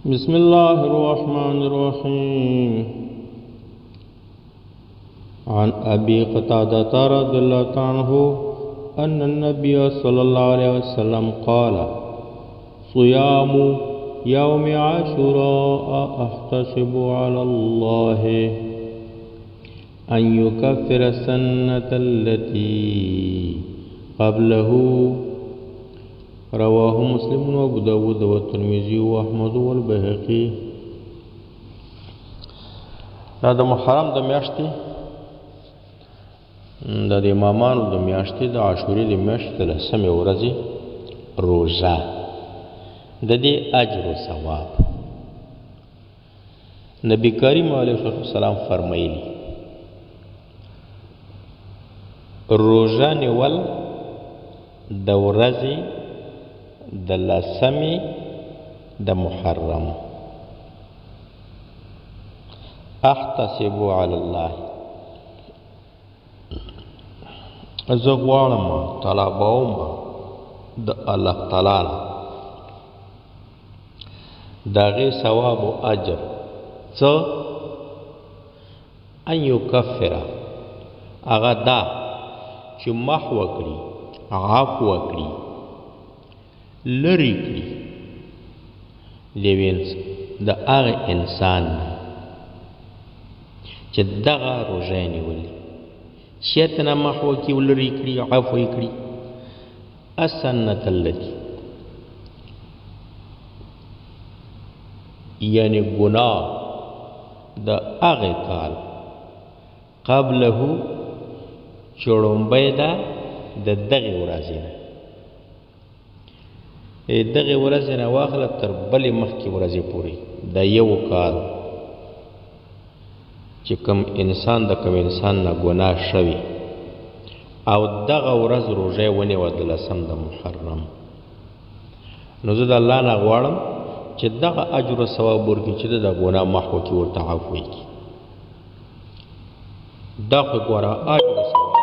بسم الله الرحمن الرحيم. عن أبي قتادة رضي الله عنه أن النبي صلى الله عليه وسلم قال: صيام يوم عاشوراء أحتسب على الله أن يكفر السنة التي قبله. رواه مسلم وابو داود والترمذي واحمد والبيهقي. دا د محرم د میاشتې د امامانو د میاشتې د عاشورې د میاشتې د لسمې ورځې روژه د دې اجر و ثواب نبی کریم علیه السلام فرمایلی روژه نیول د ورځې د لسمې د محرم احتسب علی الله زه غواړم طلبوم د الله تعالی د هغې ثواب و اجر څه ان یکفره هغه دا چې محو کړي عفو کړي لری کړي د هغه انسان چې دغه روژه یې نیولې شیطه نه محو کړي لری کړي عفو یې کړي السنة التي یعنی ګناه د هغه کال قبله چې وړومبی ده د دغې ورځې نه دغه ورځې نه واخله تر بلې مخکې ورځې پورې د یو کال چې کوم انسان د کوم انسان نه ګناه شوي او دغه ورځ روژه یې ونیوه د لسم د محرم نو زه د الله نه غواړم چې دغه اجر و ثواب ورکړي چې د ګناه محو کړي ورته عفو وکړي دا خو ګوره اجر و ثواب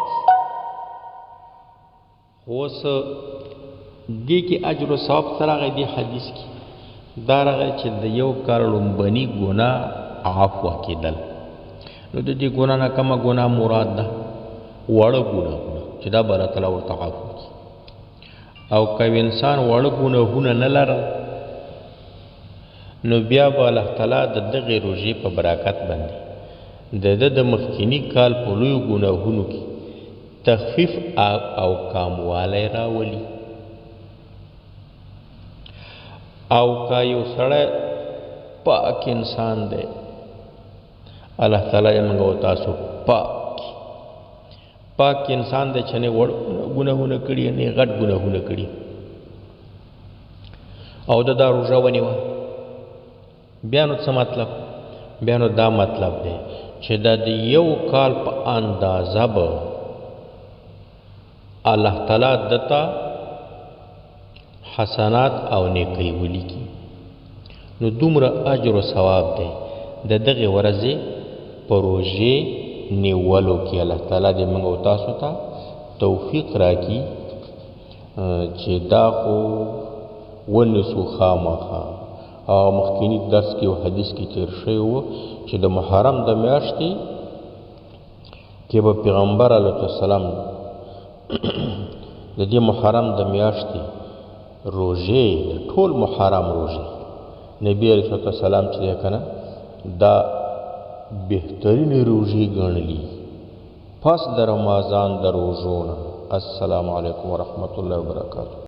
خو اوس دې کې اجر و ثواب څه راغی دې حدیث کې دا راغی چې د یو کال لومبني ګناه عفو کېدل نو د دې ګناه نه کومه ګناه مراد ده وړه ګناهونه چې دا به الله تعالی ورته عفو کړي او که انسان وړه ګناهونه نه لرل نو بیا به الله تعالی د دغې روژې په برکت باندې د ده د مخکیني کال په لویو ګناهونو کې تخفیف او کاموالی راولي او که یو سړی پاک انسان دی الله تعالی یې موږ او تاسو پاک انسان دی چې نه وړ ګناهونه کړي نه غټ ګناهونه کړي او دا روژه ونیوه بیا نو څه مطلب بیا نو دا مطلب دی چې دا د یو کال په اندازه به الله تعالی دته حسنات او نیکی ولیکي نو دومره اجر و ثواب دی د دغې ورځې په روژې نیولو کې الله تعالی دې موږ او تاسو ته توفیق راکړي چې دا خو ونیسو خامخا او مخکینی درس کې او حدیث کې تیر شوی و چې د محرم د میاشتې کې به پیغمبر علیه السلام د دې محرم د میاشتې روژې د ټول محرم روژې نبی علیه السلام چې دی که نه دا بهترینې روژې ګڼلي پس د رمضان د روژو نه. السلام علیکم ورحمة الله وبرکاته.